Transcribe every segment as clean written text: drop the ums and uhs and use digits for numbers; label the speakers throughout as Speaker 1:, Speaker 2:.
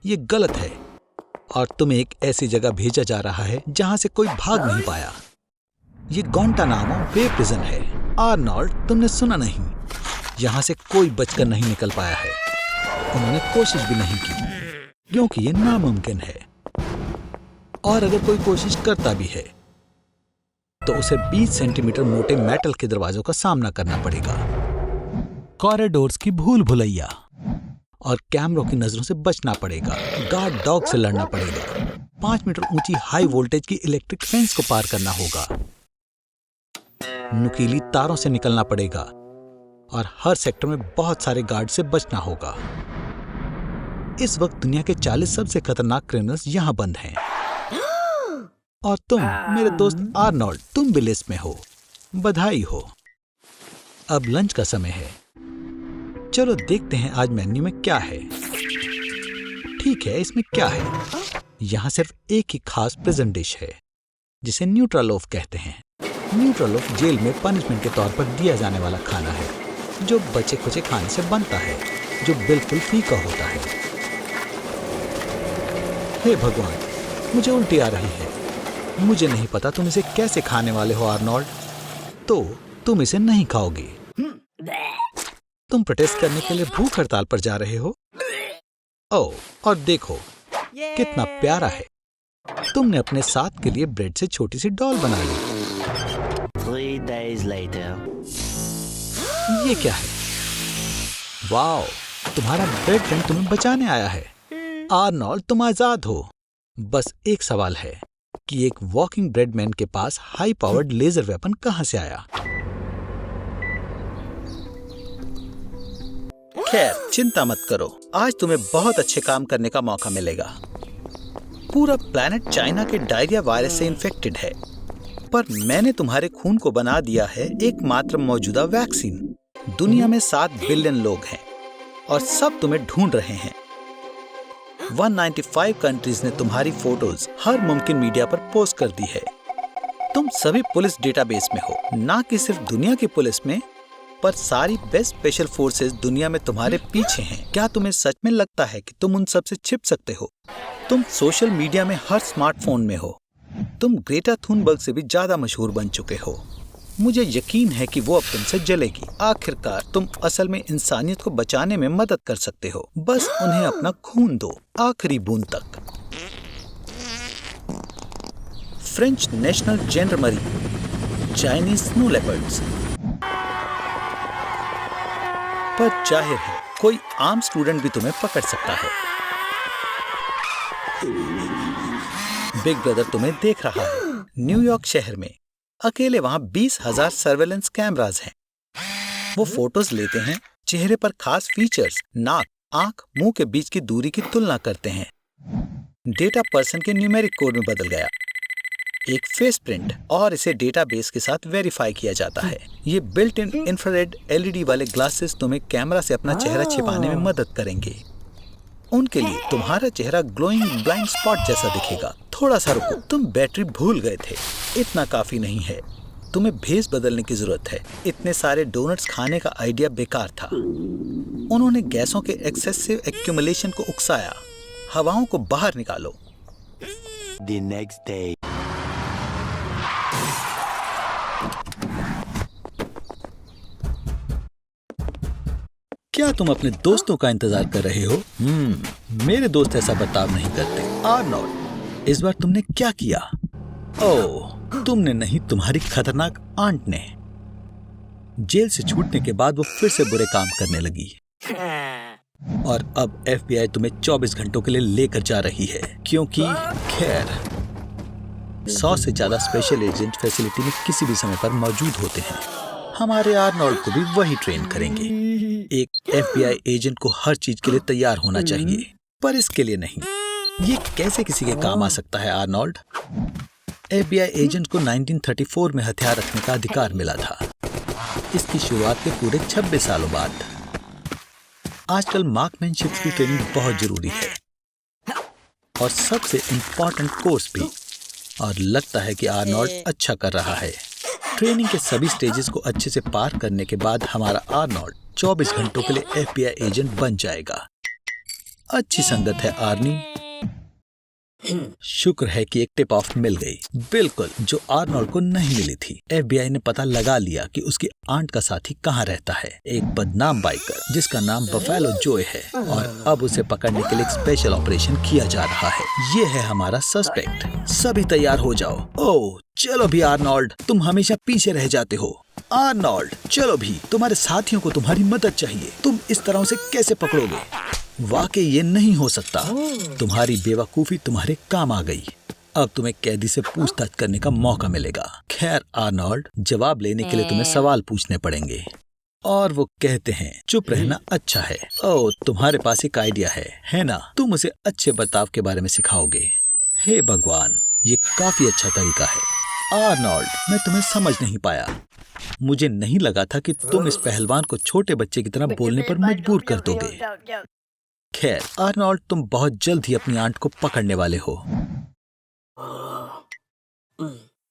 Speaker 1: ये गलत है और तुम्हें एक ऐसी जगह भेजा जा रहा है जहां से कोई भाग नहीं पाया। ये गुआंटानामो बे प्रिजन है। आर्नोल्ड, तुमने सुना नहीं, यहाँ से कोई बचकर नहीं निकल पाया है। उन्होंने कोशिश भी नहीं की क्योंकि ये नामुमकिन है। और अगर कोई कोशिश करता भी है तो उसे 20 सेंटीमीटर मोटे मेटल के दरवाजों का सामना करना पड़ेगा, कॉरिडोर्स की भूल भुलैया और कैमरों की नजरों से बचना पड़ेगा, गार्ड डॉग से लड़ना पड़ेगा, 5 मीटर ऊंची हाई वोल्टेज की इलेक्ट्रिक फेंस को पार करना होगा, नुकीली तारों से निकलना पड़ेगा और हर सेक्टर में बहुत सारे गार्ड से बचना होगा। इस वक्त दुनिया के 40 सबसे खतरनाक क्रिमिनल्स यहाँ बंद हैं। और तुम, मेरे दोस्त आर्नोल्ड, तुम भी लिस्ट में हो। बधाई हो। अब लंच का समय है। चलो देखते हैं आज मेन्यू में क्या है। ठीक है, इसमें क्या है? यहाँ सिर्फ एक ही खास प्रेजेंट डिश है जिसे न्यूट्रलोफ कहते हैं। न्यूट्रलोफ जेल में पनिशमेंट के तौर पर दिया जाने वाला खाना है जो बचे खुचे खाने से बनता है, जो बिल्कुल फीका होता है। हे भगवान, मुझे उल्टी आ रही है। मुझे नहीं पता तुम इसे कैसे खाने वाले हो आर्नोल्ड। तो तुम इसे नहीं खाओगे। तुम प्रोटेस्ट करने के लिए भूख हड़ताल पर जा रहे हो। ओह, और देखो कितना प्यारा है। तुमने अपने साथ के लिए ब्रेड से छोटी सी डॉल बना ली।
Speaker 2: 3 days later.
Speaker 1: ये क्या है? वाओ, तुम्हारा ब्रेड फ्रेंड तुम्हें बचाने आया है। आर्नोल्ड, तुम आजाद हो। बस एक सवाल है कि एक वॉकिंग ब्रेड मैन के पास हाई पावर्ड लेजर वेपन कहां से आया? खैर, चिंता मत करो, आज तुम्हें बहुत अच्छे काम करने का मौका मिलेगा। पूरा प्लैनेट चाइना के डायरिया वायरस से इन्फेक्टेड है, पर मैंने तुम्हारे खून को बना दिया है एकमात्र मौजूदा वैक्सीन। दुनिया में 7 बिलियन लोग हैं और सब तुम्हें ढूंढ रहे हैं। 195 कंट्रीज ने तुम्हारी फोटोज हर मुमकिन मीडिया पर पोस्ट कर दी है। तुम सभी पुलिस डेटाबेस में हो, ना कि सिर्फ दुनिया की पुलिस में, पर सारी बेस्ट स्पेशल फोर्सेस दुनिया में तुम्हारे पीछे हैं। क्या तुम्हें सच में लगता है कि तुम उन सब से छिप सकते हो? तुम सोशल मीडिया में हर स्मार्टफोन में हो। तुम ग्रेटा थुनबर्ग से भी ज्यादा मशहूर बन चुके हो। मुझे यकीन है कि वो अब तुमसे जलेगी। आखिरकार तुम असल में इंसानियत को बचाने में मदद कर सकते हो। बस उन्हें अपना खून दो, आखिरी बूंद तक। French National Gendarmerie, Chinese snow leopards. पर जाहिर है कोई आम स्टूडेंट भी तुम्हें पकड़ सकता है। बिग ब्रदर तुम्हें देख रहा है। न्यूयॉर्क शहर में अकेले वहां 20,000 सर्वेलेंस कैमरास हैं। वो फोटोज लेते हैं, चेहरे पर खास फीचर्स, नाक, आंख, मुंह के बीच की दूरी की तुलना करते हैं। डेटा पर्सन के न्यूमेरिक कोड में बदल गया, एक फेस प्रिंट, और इसे डेटाबेस के साथ वेरीफाई किया जाता है। ये बिल्ट इन इंफ्रारेड LED वाले ग्लासेस तुम्हें कैमरा से अपना चेहरा छिपाने में मदद करेंगे। उनके लिए तुम्हारा चेहरा ग्लोइंग ब्लाइंड स्पॉट जैसा दिखेगा। थोड़ा सा रुको, तुम बैटरी भूल गए थे। इतना काफी नहीं है, तुम्हें भेस बदलने की जरूरत है। इतने सारे डोनट्स खाने का आइडिया बेकार था। उन्होंने गैसों के एक्सेसिव एक्यूमुलेशन को उकसाया। हवाओं को बाहर निकालो।
Speaker 2: The next day.
Speaker 1: क्या तुम अपने दोस्तों का इंतजार कर रहे हो? मेरे दोस्त ऐसा बर्ताव नहीं करते। आर्नोल्ड, इस बार तुमने क्या किया? ओह, तुमने नहीं, तुम्हारी खतरनाक आंट ने। जेल से छूटने के बाद वो फिर से बुरे काम करने लगी और अब FBI तुम्हें 24 घंटों के लिए लेकर जा रही है, क्योंकि खैर 100 से ज्यादा स्पेशल एजेंट फैसिलिटी में किसी भी समय पर मौजूद होते हैं। हमारे आर्नोल्ड को भी वही ट्रेन करेंगे। एक FBI एजेंट को हर चीज के लिए तैयार होना चाहिए, पर इसके लिए नहीं। ये कैसे किसी के काम आ सकता है आर्नोल्ड? FBI एजेंट को 1934 में हथियार रखने का अधिकार मिला था। इसकी शुरुआत के पूरे 26 सालों बाद। आजकल मार्कमैनशिप की ट्रेनिंग बहुत जरूरी है और सबसे इम्पोर्टेंट कोर्स भी, और लगता है कि आर्नोल्ड अच्छा कर रहा है। ट्रेनिंग के सभी स्टेजेस को अच्छे से पार करने के बाद हमारा आर्नोल्ड 24 घंटों के लिए FBI एजेंट बन जाएगा। अच्छी संगत है आर्नी। शुक्र है कि एक टिप ऑफ मिल गई, बिल्कुल जो आर्नोल्ड को नहीं मिली थी। FBI ने पता लगा लिया कि उसकी आंट का साथी कहाँ रहता है, एक बदनाम बाइकर जिसका नाम बफेलो जोय है, और अब उसे पकड़ने के लिए एक स्पेशल ऑपरेशन किया जा रहा है। ये है हमारा सस्पेक्ट। सभी तैयार हो जाओ। ओह चलो भी आर्नोल्ड, तुम हमेशा पीछे रह जाते हो। आर्नोल्ड चलो भी, तुम्हारे साथियों को तुम्हारी मदद चाहिए। तुम इस तरह से कैसे पकड़ोगे? वाकई ये नहीं हो सकता। तुम्हारी बेवकूफी तुम्हारे काम आ गई। अब तुम्हें कैदी से पूछताछ करने का मौका मिलेगा। खैर आर्नोल्ड, जवाब लेने के लिए तुम्हें सवाल पूछने पड़ेंगे, और वो कहते हैं चुप रहना अच्छा है। ओह तुम्हारे पास एक आइडिया है ना? तुम उसे अच्छे बर्ताव के बारे में सिखाओगे। हे भगवान, ये काफी अच्छा तरीका है। आर्नोल्ड, मैं तुम्हें समझ नहीं पाया। मुझे नहीं लगा था कि तुम इस पहलवान को छोटे बच्चे की तरह बोलने पर मजबूर कर दोगे। खैर आर्नोल्ड, तुम बहुत जल्द ही अपनी आंट को पकड़ने वाले हो।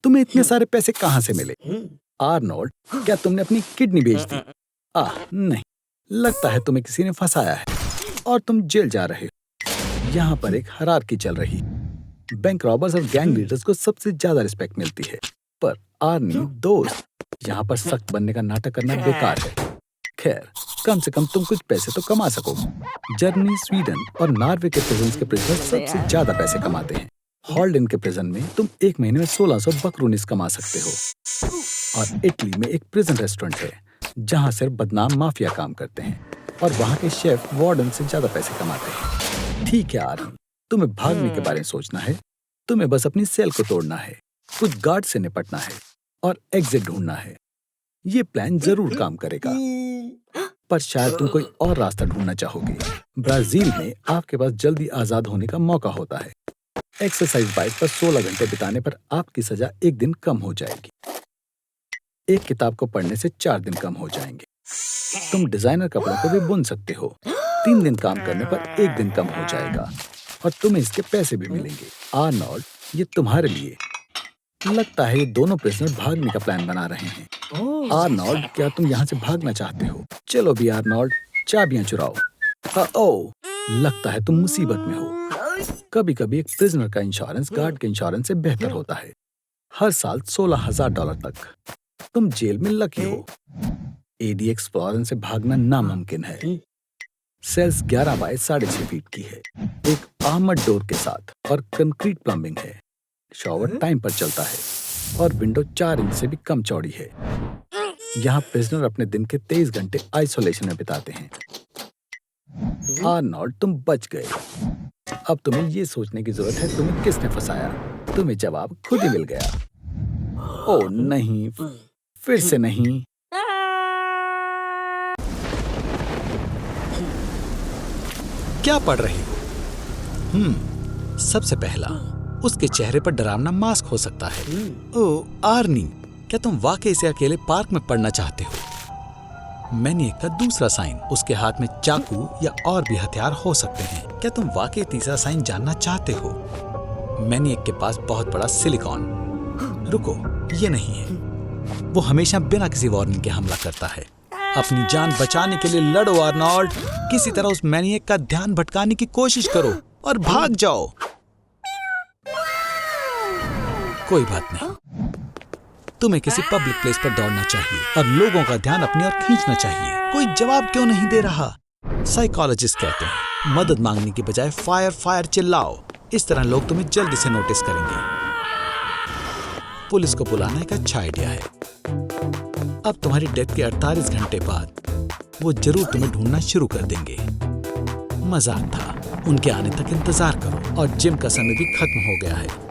Speaker 3: तुम्हें इतने सारे पैसे कहाँ से मिले? आर्नोल्ड, क्या तुमने अपनी किडनी बेच दी? नहीं, लगता है तुम्हें किसी ने फंसाया है और तुम जेल जा रहे हो। यहाँ पर एक हायरार्की चल रही। बैंक रॉबर्स और गैंग लीडर्स को सबसे ज्यादा रिस्पेक्ट मिलती है, पर आर्नी दोस्त, यहाँ पर सख्त बनने का नाटक करना बेकार है। खैर, कम से कम तुम कुछ पैसे तो कमा सको। जर्मनी, स्वीडन और नॉर्वे के प्रिजन्स के प्रिजनर सबसे ज्यादा पैसे कमाते हैं। हॉल्डन के प्रिजन में तुम एक महीने में 1600 बकरूनिस कमा सकते हो। और इटली में एक प्रिजन रेस्टोरेंट है जहाँ सिर्फ बदनाम माफिया काम करते हैं, और वहाँ के शेफ वार्डन से ज्यादा पैसे कमाते हैं। ठीक है आर्नी, तुम्हें भागने के बारे में सोचना है। तुम्हें बस अपनी सेल को तोड़ना है, कुछ गार्ड से निपटना है और एग्जिट ढूंढना है। ये प्लान जरूर काम करेगा, पर शायद तुम कोई और रास्ता ढूंढना चाहोगे। ब्राजील में आपके पास जल्दी आजाद होने का मौका होता है। एक्सरसाइज बाइक पर 16 घंटे बिताने पर आपकी सजा 1 दिन कम हो जाएगी। एक किताब को पढ़ने से 4 दिन कम हो जाएंगे। तुम डिजाइनर कपड़ों को भी बुन सकते हो। 3 दिन काम करने पर 1 दिन कम हो जाएगा, और तुम्हें इसके पैसे भी मिलेंगे। आर्नोल्ड, ये तुम्हारे लिए। लगता है ये दोनों प्रिजनर भागने का प्लान बना रहे हैं। आर्नोल्ड, क्या तुम यहाँ से भागना चाहते हो? चलो भी आर्नोल्ड, चाबियां चुराओ। ओह, लगता है तुम मुसीबत में हो। कभी कभी एक प्रिजनर का इंश्योरेंस गार्ड के इंश्योरेंस से बेहतर होता है। हर साल $16,000 तक। तुम जेल में लकी हो। एडी एक्सप्लोरर से भागना नामुमकिन है। सेल्स 11 बाय 6.5 फीट की है, एक आर्मर्ड डोर के साथ, और कंक्रीट प्लम्बिंग है। शॉवर टाइम पर चलता है, और विंडो 4 इंच से भी कम चौड़ी है। यहाँ प्रिजनर अपने दिन के 23 घंटे आइसोलेशन में बिताते हैं। आर्नोल्ड, तुम बच गए। अब तुम्हें ये सोचने की जरूरत है तुम्हें किसने फंसाया। तुम्हें जवाब खुद ही मिल गया। ओह नहीं, फिर से नहीं।
Speaker 1: क्या पढ़ रही हो? सबसे पहला, उसके चेहरे पर डरावना मास्क हो सकता है। ओह आर्नी, क्या तुम वाकई इसे अकेले पार्क में पढ़ना चाहते हो? मैनिएक का दूसरा साइन, उसके हाथ में चाकू या और भी हथियार हो सकते हैं। क्या तुम वाकई तीसरा साइन जानना चाहते हो? मैनिएक के पास बहुत बड़ा सिलिकॉन। रुको, ये नहीं है। वो हमेशा बिना किसी वार्निंग के हमला करता है। अपनी जान बचाने के लिए लड़ो आर्नोल्ड। किसी तरह उस मैनिएक का ध्यान भटकाने की कोशिश करो और भाग जाओ। कोई बात नहीं, तुम्हें किसी पब्लिक प्लेस पर दौड़ना चाहिए और लोगों का ध्यान अपनी ओर खींचना चाहिए। कोई जवाब क्यों नहीं दे रहा? साइकोलॉजिस्ट कहते हैं मदद मांगने की बजाय फायर फायर चिल्लाओ। इस तरह लोग तुम्हें जल्दी से नोटिस करेंगे। पुलिस को बुलाना एक अच्छा आइडिया है। अब तुम्हारी डेथ के 48 घंटे बाद वो जरूर तुम्हें ढूंढना शुरू कर देंगे। मजाक था, उनके आने तक इंतजार करो। और जिम का समय भी खत्म हो गया है।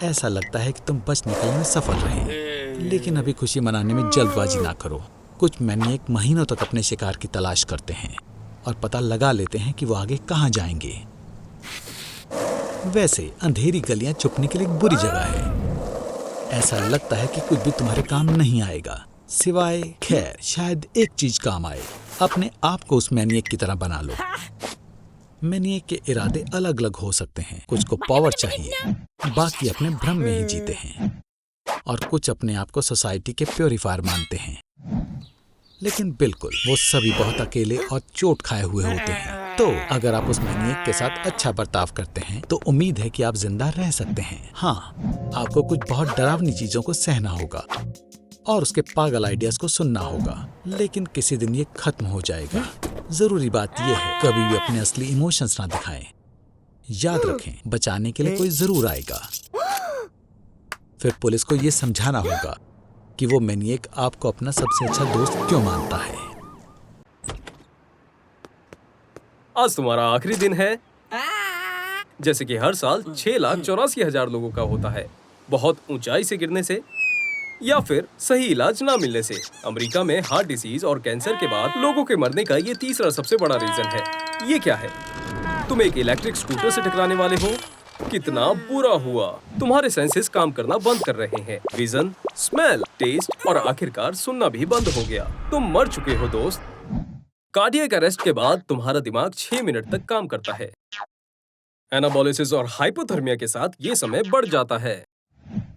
Speaker 1: ऐसा लगता है कि तुम बच निकलने में सफल रहे, लेकिन अभी खुशी मनाने में जल्दबाजी ना करो। कुछ मैनिएक महीनों तक अपने शिकार की तलाश करते हैं और पता लगा लेते हैं कि वो आगे कहाँ जाएंगे। वैसे अंधेरी गलियां छुपने के लिए एक बुरी जगह है। ऐसा लगता है कि कुछ भी तुम्हारे काम नहीं आएगा, सिवाय खैर शायद एक चीज काम आए। अपने आप को उस मैनिएक की तरह बना लो। मैनिएक के इरादे अलग अलग हो सकते हैं। कुछ को पावर चाहिए, बाकी अपने भ्रम में ही जीते हैं, और कुछ अपने आप को सोसाइटी के प्योरीफायर मानते हैं।
Speaker 3: लेकिन बिल्कुल वो सभी बहुत अकेले और चोट खाए हुए होते हैं। तो अगर आप उस मैनिएक के साथ अच्छा बर्ताव करते हैं तो उम्मीद है कि आप जिंदा रह सकते हैं। हाँ, आपको कुछ बहुत डरावनी चीजों को सहना होगा और उसके पागल आइडियाज को सुनना होगा, लेकिन किसी दिन ये खत्म हो जाएगा। जरूरी बात यह है, कभी भी अपने असली इमोशंस ना दिखाएं। याद रखें, बचाने के लिए कोई जरूर आएगा। फिर पुलिस को ये समझाना होगा कि वो मैनिएक आपको अपना सबसे अच्छा दोस्त क्यों मानता है।
Speaker 4: आज तुम्हारा आखिरी दिन है। जैसे कि हर साल 6,84,000 लोगों का होता है, बहुत ऊंचाई से गिरने से या फिर सही इलाज ना मिलने से। अमेरिका में हार्ट डिसीज और कैंसर के बाद लोगों के मरने का ये तीसरा सबसे बड़ा रीजन है। ये क्या है? तुम एक इलेक्ट्रिक स्कूटर से टकराने वाले हो। कितना बुरा हुआ। तुम्हारे सेंसेस काम करना बंद कर रहे हैं। विजन, स्मेल, टेस्ट और आखिरकार सुनना भी बंद हो गया। तुम मर चुके हो दोस्त। कार्डियक अरेस्ट के बाद तुम्हारा दिमाग 6 मिनट तक काम करता है। एनाबोलिसिस और हाइपोथर्मिया के साथ ये समय बढ़ जाता है।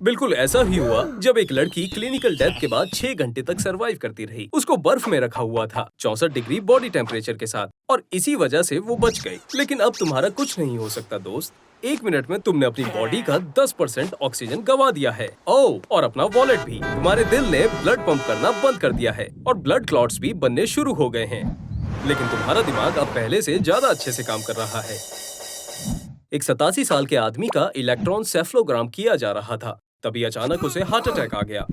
Speaker 4: बिल्कुल ऐसा ही हुआ जब एक लड़की क्लिनिकल डेथ के बाद 6 घंटे तक सरवाइव करती रही। उसको बर्फ में रखा हुआ था, 64 डिग्री बॉडी टेम्परेचर के साथ, और इसी वजह से वो बच गई। लेकिन अब तुम्हारा कुछ नहीं हो सकता दोस्त। 1 मिनट में तुमने अपनी बॉडी का 10% ऑक्सीजन गवा दिया है। ओह, और अपना वॉलेट भी। तुम्हारे दिल ने ब्लड पंप करना बंद कर दिया है और ब्लड क्लॉट्स भी बनने शुरू हो गए हैं। लेकिन तुम्हारा दिमाग अब पहले से ज्यादा अच्छे से काम कर रहा है। एक 87 साल के आदमी का इलेक्ट्रॉन सेफलोग्राम किया जा रहा था, तभी अचानक उसे हार्ट अटैक आ गया।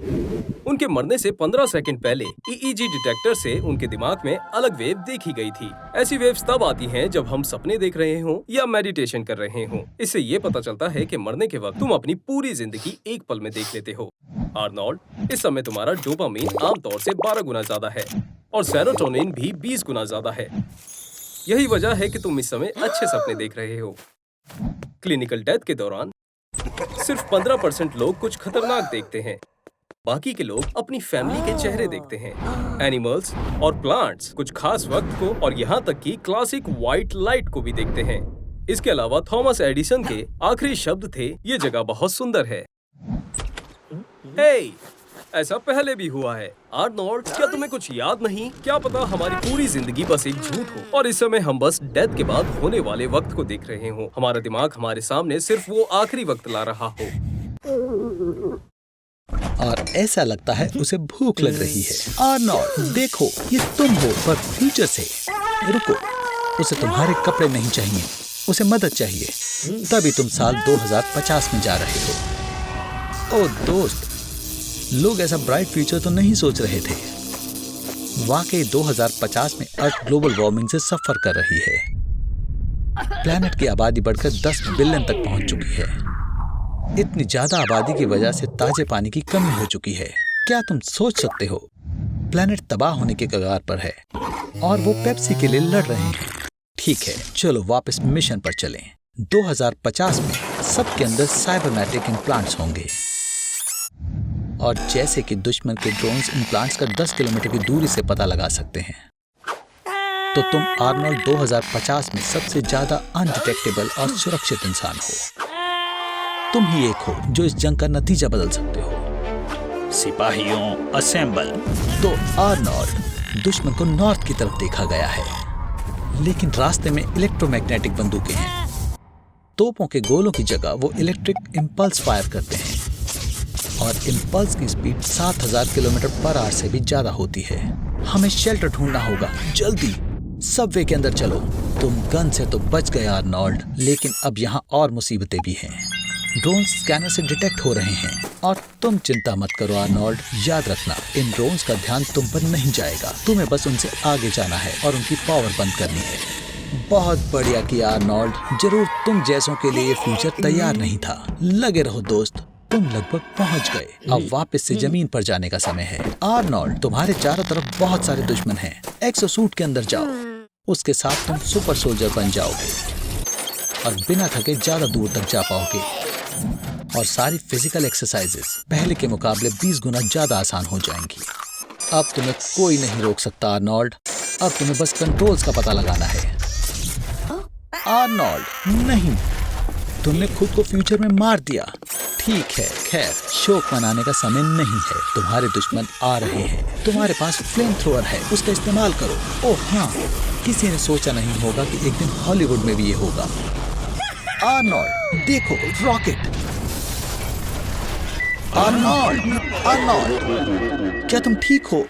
Speaker 4: उनके मरने से 15 सेकंड पहले ईईजी डिटेक्टर से उनके दिमाग में अलग वेव देखी गई थी। ऐसी वेव्स तब आती हैं जब हम सपने देख रहे हों या मेडिटेशन कर रहे हों। इससे ये पता चलता है कि मरने के वक्त तुम अपनी पूरी जिंदगी एक पल में देख लेते हो। आर्नोल्ड, इस समय तुम्हारा डोपामीन आमतौर से 12 गुना ज्यादा है और सेरोटोनिन भी 20 गुना ज्यादा है। यही वजह है कि तुम इस समय अच्छे सपने देख रहे हो। क्लिनिकल डेथ के दौरान सिर्फ 15% लोग कुछ खतरनाक देखते हैं। बाकी के लोग अपनी फैमिली के चेहरे देखते हैं। एनिमल्स और प्लांट्स कुछ खास वक्त को और यहाँ तक कि क्लासिक व्हाइट लाइट को भी देखते हैं। इसके अलावा थॉमस एडिसन के आखिरी शब्द थे, ये जगह बहुत सुंदर है। हे, ऐसा पहले भी हुआ है। आर्नोल्ड, क्या तुम्हें कुछ याद नहीं? क्या पता हमारी पूरी जिंदगी बस एक झूठ हो और इस समय हम बस डेथ के बाद होने वाले वक्त को देख रहे हो। हमारा दिमाग हमारे सामने सिर्फ वो आखिरी वक्त ला रहा हो।
Speaker 1: और ऐसा लगता है उसे भूख लग रही है। आर्नोल्ड, देखो, ये तुम हो, पर फ्यूचर से। रुको, उसे तुम्हारे कपड़े नहीं चाहिए, उसे मदद चाहिए। तभी तुम साल 2050 में जा रहे हो। ओ दोस्त, लोग ऐसा ब्राइट फ्यूचर तो नहीं सोच रहे थे। वाकई 2050 में अर्थ ग्लोबल वार्मिंग से सफर कर रही है। प्लैनेट की आबादी बढ़कर 10 बिलियन तक पहुंच चुकी है। इतनी ज्यादा आबादी की वजह से ताजे पानी की कमी हो चुकी है। क्या तुम सोच सकते हो? प्लैनेट तबाह होने के कगार पर है और वो पेप्सी के लिए लड़ रहे हैं। ठीक है, चलो वापस मिशन पर चलें। 2050 में सबके अंदर साइबरनेटिक इम्प्लांट्स होंगे और जैसे कि दुश्मन के ड्रोन्स इम्प्लांट्स का 10 किलोमीटर की दूरी से पता लगा सकते हैं, तो तुम आर्नोल्ड 2050 में सबसे ज्यादा अनडिटेक्टेबल और सुरक्षित इंसान हो। तुम ही एक हो जो इस जंग का नतीजा बदल सकते हो। सिपाहियों, असेंबल। तो आर्नोल्ड, दुश्मन को नॉर्थ की तरफ देखा गया है, लेकिन रास्ते में इलेक्ट्रोमैग्नेटिक बंदूकें हैं। तोपों के गोलों की जगह वो इलेक्ट्रिक इम्पल्स फायर करते हैं और इम्पल्स की स्पीड 7000 किलोमीटर पर आवर से भी ज्यादा होती है। हमें शेल्टर ढूंढना होगा, जल्दी। सबवे के अंदर चलो। तुम गन से तो बच गए आर्नोल्ड, लेकिन अब यहाँ और मुसीबतें भी हैं। ड्रोन स्कैनर से डिटेक्ट हो रहे हैं और तुम चिंता मत करो आर्नोल्ड। याद रखना, इन ड्रोन्स का ध्यान तुम पर नहीं जाएगा। तुम्हें बस उनसे आगे जाना है और उनकी पावर बंद करनी है। बहुत बढ़िया किया आर्नोल्ड। जरूर तुम जैसों के लिए ये फ्यूचर तैयार नहीं था। लगे रहो दोस्त, तुम लगभग पहुंच गए। अब वापस से जमीन पर जाने का समय है। आर्नोल्ड, तुम्हारे चारों तरफ बहुत सारे दुश्मन हैं। एक्सोसूट के अंदर जाओ, उसके साथ तुम सुपर सोल्जर बन जाओगे और बिना थके ज्यादा दूर तक जा पाओगे। और सारी फिजिकल एक्सरसाइजेस पहले के मुकाबले 20 गुना ज्यादा आसान हो जाएंगी। अब तुम्हें कोई नहीं रोक सकता आर्नोल्ड। अब तुम्हें बस कंट्रोल्स का पता लगाना है। आर्नोल्ड, नहीं, तुमने खुद को फ्यूचर में मार दिया। ठीक है, खैर शोक मनाने का समय नहीं है। तुम्हारे दुश्मन आ रहे हैं। तुम्हारे पास फ्लेम थ्रोअर है, उसका इस्तेमाल करो। ओह हाँ, किसी ने सोचा नहीं होगा कि एक दिन हॉलीवुड में भी ये होगा। आर्नोल्ड, देखो रॉकेट। आर्नोल्ड, क्या तुम ठीक हो?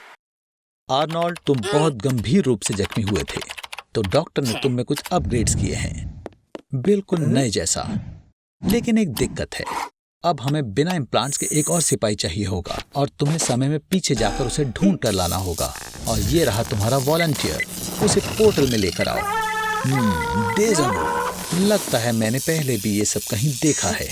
Speaker 1: आर्नोल्ड, तुम बहुत गंभीर रूप से जख्मी हुए थे, तो डॉक्टर ने तुम में कुछ अपग्रेड्स किए हैं, बिल्कुल नए जैसा। लेकिन एक दिक्कत है, अब हमें बिना इम्प्लांट्स के एक और सिपाही चाहिए होगा और तुम्हें समय में पीछे जाकर उसे ढूंढ कर लाना होगा। और ये रहा तुम्हारा वॉलंटियर, उसे पोर्टल में लेकर आओ। डेज़ा वू, लगता है मैंने पहले भी ये सब कहीं देखा है।